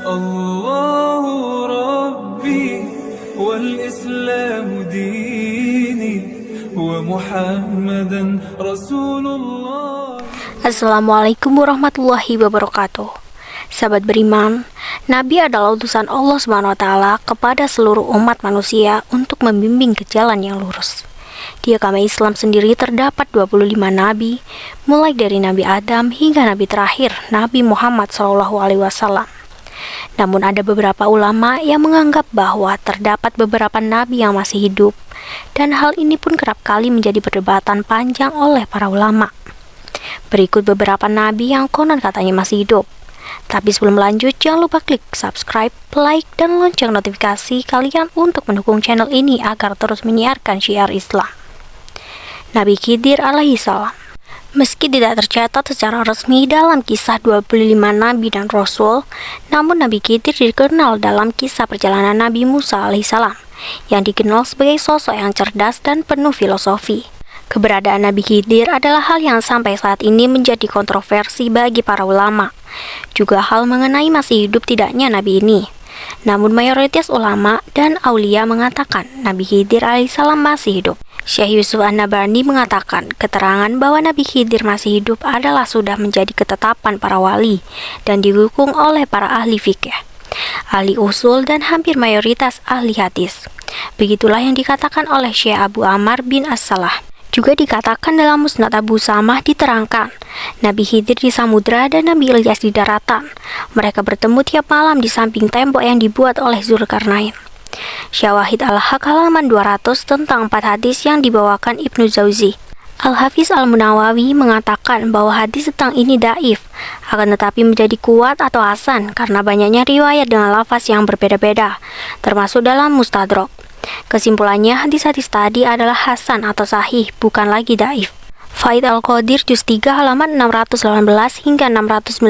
الله ربي والإسلام ديني ومحمدا رسول الله. Assalamualaikum warahmatullahi wabarakatuh. Sahabat beriman, Nabi adalah utusan Allah SWT kepada seluruh umat manusia untuk membimbing ke jalan yang lurus. Di agama Islam sendiri terdapat 25 nabi, mulai dari Nabi Adam hingga nabi terakhir, Nabi Muhammad SAW. Namun ada beberapa ulama yang menganggap bahwa terdapat beberapa nabi yang masih hidup, dan hal ini pun kerap kali menjadi perdebatan panjang oleh para ulama. Berikut beberapa nabi yang konon katanya masih hidup. Tapi sebelum lanjut, jangan lupa klik subscribe, like, dan lonceng notifikasi kalian untuk mendukung channel ini agar terus menyiarkan syiar Islam. Nabi Khidir alaihi salam. Meski tidak tercatat secara resmi dalam kisah 25 nabi dan rasul, namun Nabi Khidir dikenal dalam kisah perjalanan Nabi Musa alaihissalam, yang dikenal sebagai sosok yang cerdas dan penuh filosofi. Keberadaan Nabi Khidir adalah hal yang sampai saat ini menjadi kontroversi bagi para ulama. Juga hal mengenai masih hidup tidaknya nabi ini. Namun mayoritas ulama dan aulia mengatakan Nabi Khidir alaihissalam masih hidup. Syekh Yusuf An-Nabhani mengatakan keterangan bahwa Nabi Khidir masih hidup adalah sudah menjadi ketetapan para wali dan didukung oleh para ahli fikih, ahli usul, dan hampir mayoritas ahli hadis. Begitulah yang dikatakan oleh Syekh Abu Ammar bin As-Salah. Juga dikatakan dalam Musnad Abu Samah diterangkan, Nabi Khidir di samudra dan Nabi Ilyas di daratan. Mereka bertemu tiap malam di samping tembok yang dibuat oleh Zulkarnain. Syawahid Al-Haq halaman 200 tentang 4 hadis yang dibawakan Ibnu Jauzi. Al-Hafiz Al-Munawawi mengatakan bahwa hadis tentang ini daif, akan tetapi menjadi kuat atau hasan karena banyaknya riwayat dengan lafaz yang berbeda-beda, termasuk dalam Mustadrak. Kesimpulannya, hadis-hadis tadi adalah hasan atau sahih, bukan lagi daif. Faid Al-Qadir Juz 3 halaman 618 hingga 619.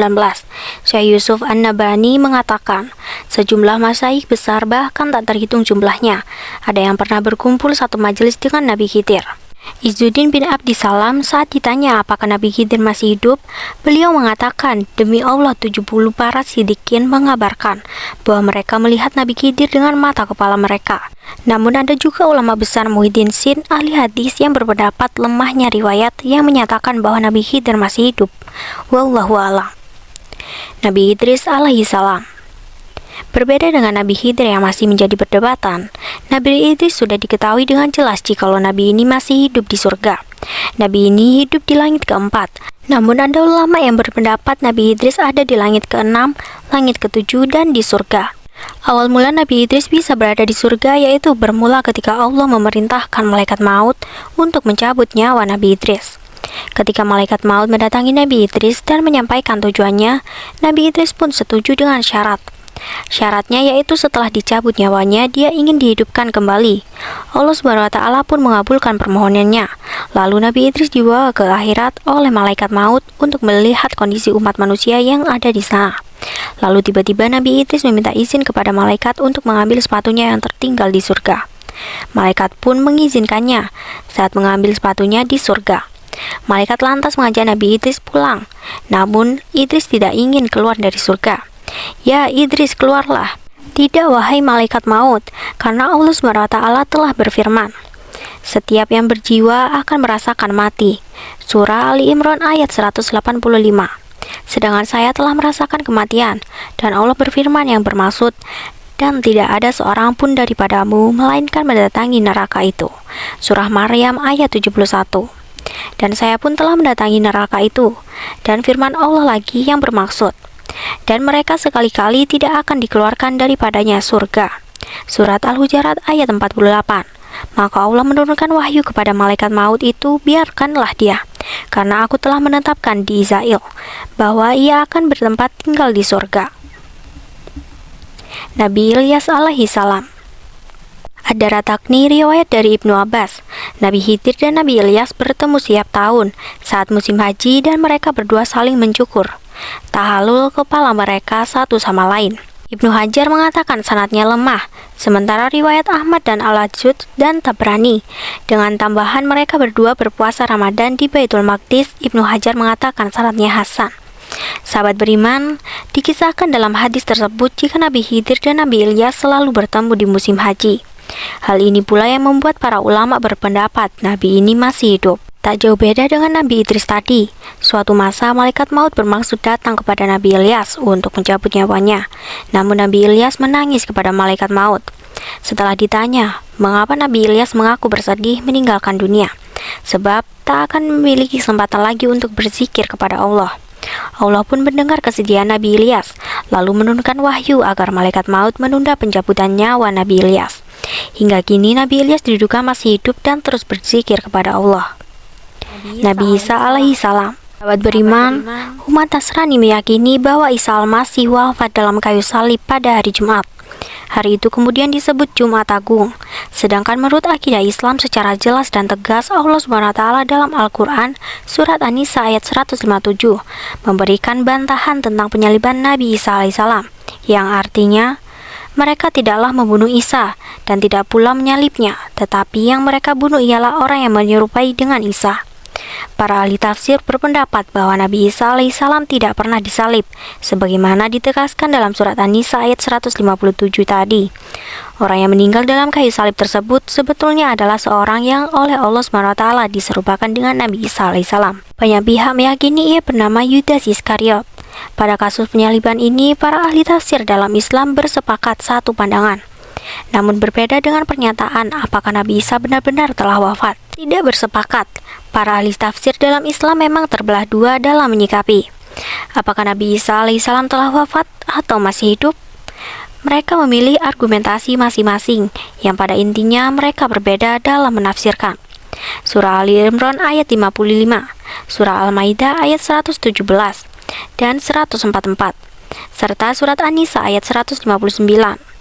Syekh Yusuf An-Nabhani mengatakan, sejumlah masyayikh besar bahkan tak terhitung jumlahnya, ada yang pernah berkumpul satu majelis dengan Nabi Khidir. Izzuddin bin Abdissalam saat ditanya apakah Nabi Khidir masih hidup, beliau mengatakan, demi Allah 70 para sidikin mengabarkan bahwa mereka melihat Nabi Khidir dengan mata kepala mereka. Namun ada juga ulama besar Muhyiddin Sin, ahli hadis, yang berpendapat lemahnya riwayat yang menyatakan bahwa Nabi Khidir masih hidup. Wallahu a'lam. Nabi Idris alaihi salam. Berbeda dengan Nabi Khidir yang masih menjadi perdebatan, Nabi Idris sudah diketahui dengan jelas jikalau Nabi ini masih hidup di surga. Nabi ini hidup di langit keempat. Namun ada ulama yang berpendapat Nabi Idris ada di langit keenam, langit ketujuh, dan di surga. Awal mula Nabi Idris bisa berada di surga yaitu bermula ketika Allah memerintahkan malaikat maut untuk mencabut nyawa Nabi Idris. Ketika malaikat maut mendatangi Nabi Idris dan menyampaikan tujuannya, Nabi Idris pun setuju dengan syarat. Syaratnya yaitu setelah dicabut nyawanya, dia ingin dihidupkan kembali. Allah SWT pun mengabulkan permohonannya. Lalu Nabi Idris dibawa ke akhirat oleh malaikat maut untuk melihat kondisi umat manusia yang ada di sana. Lalu tiba-tiba Nabi Idris meminta izin kepada malaikat untuk mengambil sepatunya yang tertinggal di surga. Malaikat pun mengizinkannya saat mengambil sepatunya di surga. Malaikat lantas mengajak Nabi Idris pulang. Namun Idris tidak ingin keluar dari surga. Ya Idris, keluarlah. Tidak wahai malaikat maut, karena Allah SWT telah berfirman, setiap yang berjiwa akan merasakan mati. Surah Ali Imran ayat 185. Sedangkan saya telah merasakan kematian, dan Allah berfirman yang bermaksud, dan tidak ada seorang pun daripadamu melainkan mendatangi neraka itu. Surah Maryam ayat 71. Dan saya pun telah mendatangi neraka itu. Dan firman Allah lagi yang bermaksud, dan mereka sekali-kali tidak akan dikeluarkan daripadanya surga. Surat Al-Hujarat ayat 48. Maka Allah menurunkan wahyu kepada malaikat maut itu, biarkanlah dia, karena aku telah menetapkan di Izail bahwa ia akan bertempat tinggal di surga. Nabi Ilyas alaihi salam. Ada ratakni riwayat dari Ibnu Abbas, Nabi Khidir dan Nabi Ilyas bertemu setiap tahun saat musim haji dan mereka berdua saling mencukur tahalul kepala mereka satu sama lain. Ibnu Hajar mengatakan sanadnya lemah, sementara riwayat Ahmad dan Al-Ajud dan Tabrani dengan tambahan mereka berdua berpuasa Ramadan di Baitul Maqdis. Ibnu Hajar mengatakan sanadnya hasan. Sahabat beriman, dikisahkan dalam hadis tersebut jika Nabi Khidir dan Nabi Ilyas selalu bertemu di musim haji. Hal ini pula yang membuat para ulama berpendapat Nabi ini masih hidup. Tak jauh beda dengan Nabi Idris tadi. Suatu masa malaikat maut bermaksud datang kepada Nabi Ilyas untuk mencabut nyawanya. Namun Nabi Ilyas menangis kepada malaikat maut. Setelah ditanya, mengapa Nabi Ilyas mengaku bersedih meninggalkan dunia? Sebab tak akan memiliki kesempatan lagi untuk berzikir kepada Allah. Allah pun mendengar kesedihan Nabi Ilyas, lalu menurunkan wahyu agar malaikat maut menunda pencabutan nyawa Nabi Ilyas. Hingga kini Nabi Ilyas diduga masih hidup dan terus berzikir kepada Allah. Nabi Isa alaihi salam. Sahabat beriman, umat Nasrani meyakini bahwa Isa al-Masih wafat dalam kayu salib pada hari Jumat. Hari itu kemudian disebut Jumat Agung. Sedangkan menurut akidah Islam secara jelas dan tegas Allah SWT dalam Al-Quran surat An-Nisa ayat 157 memberikan bantahan tentang penyaliban Nabi Isa alaihissalam, yang artinya mereka tidaklah membunuh Isa dan tidak pula menyalibnya, tetapi yang mereka bunuh ialah orang yang menyerupai dengan Isa. Para ahli tafsir berpendapat bahwa Nabi Isa alaihissalam tidak pernah disalib, sebagaimana ditegaskan dalam surat An-Nisa ayat 157 tadi. Orang yang meninggal dalam kayu salib tersebut sebetulnya adalah seorang yang oleh Allah SWT diserupakan dengan Nabi Isa alaihissalam. Banyak pihak meyakini ia bernama Yudas Iskariot. Pada kasus penyaliban ini, para ahli tafsir dalam Islam bersepakat satu pandangan. Namun berbeda dengan pernyataan apakah Nabi Isa benar-benar telah wafat. Tidak bersepakat. Para ahli tafsir dalam Islam memang terbelah dua dalam menyikapi apakah Nabi Isa alaihissalam telah wafat atau masih hidup. Mereka memilih argumentasi masing-masing yang pada intinya mereka berbeda dalam menafsirkan. Surah Ali Imran ayat 55, Surah Al-Maidah ayat 117 dan 144, serta surat An-Nisa ayat 159.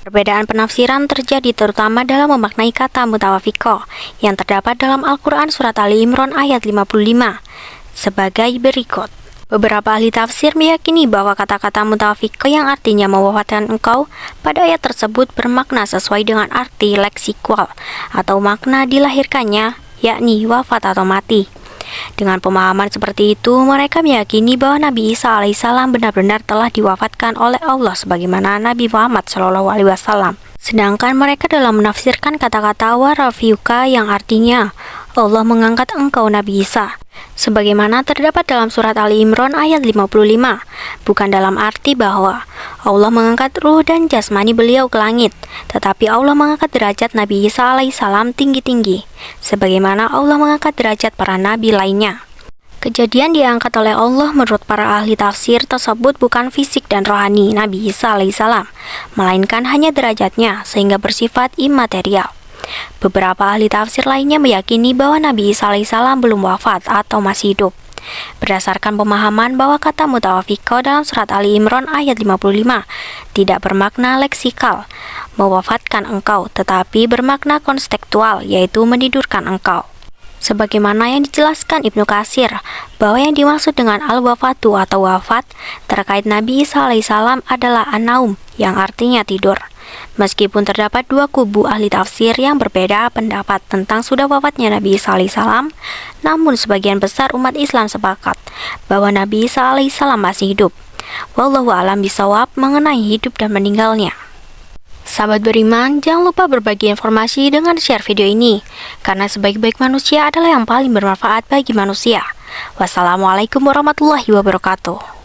Perbedaan penafsiran terjadi terutama dalam memaknai kata mutawafiqah yang terdapat dalam Al-Quran surat Ali Imran ayat 55 sebagai berikut. Beberapa ahli tafsir meyakini bahwa kata-kata mutawafiqah yang artinya mewafatkan engkau pada ayat tersebut bermakna sesuai dengan arti leksikual atau makna dilahirkannya, yakni wafat atau mati. Dengan pemahaman seperti itu, mereka meyakini bahwa Nabi Isa alaihissalam benar-benar telah diwafatkan oleh Allah sebagaimana Nabi Muhammad SAW. Sedangkan mereka dalam menafsirkan kata-kata warafiuka yang artinya Allah mengangkat engkau Nabi Isa, sebagaimana terdapat dalam surat Ali Imran ayat 55, bukan dalam arti bahwa Allah mengangkat ruh dan jasmani beliau ke langit, tetapi Allah mengangkat derajat Nabi Isa alaihissalam tinggi-tinggi, sebagaimana Allah mengangkat derajat para nabi lainnya. Kejadian diangkat oleh Allah menurut para ahli tafsir tersebut bukan fisik dan rohani Nabi Isa alaihissalam, melainkan hanya derajatnya sehingga bersifat imaterial. Beberapa ahli tafsir lainnya meyakini bahwa Nabi Isa alaihissalam belum wafat atau masih hidup. Berdasarkan pemahaman bahwa kata mutawafiqah dalam surat Ali Imran ayat 55 tidak bermakna leksikal, mewafatkan engkau, tetapi bermakna konstekstual, yaitu menidurkan engkau. Sebagaimana yang dijelaskan Ibnu Katsir, bahwa yang dimaksud dengan al-wafatu atau wafat terkait Nabi Isa alaihissalam adalah an-naum, yang artinya tidur. Meskipun terdapat dua kubu ahli tafsir yang berbeda pendapat tentang sudah wafatnya Nabi Isa alaihissalam, namun sebagian besar umat Islam sepakat bahwa Nabi Isa alaihissalam masih hidup. Wallahu a'lam bishawab mengenai hidup dan meninggalnya. Sahabat beriman, jangan lupa berbagi informasi dengan share video ini, karena sebaik-baik manusia adalah yang paling bermanfaat bagi manusia. Wassalamualaikum warahmatullahi wabarakatuh.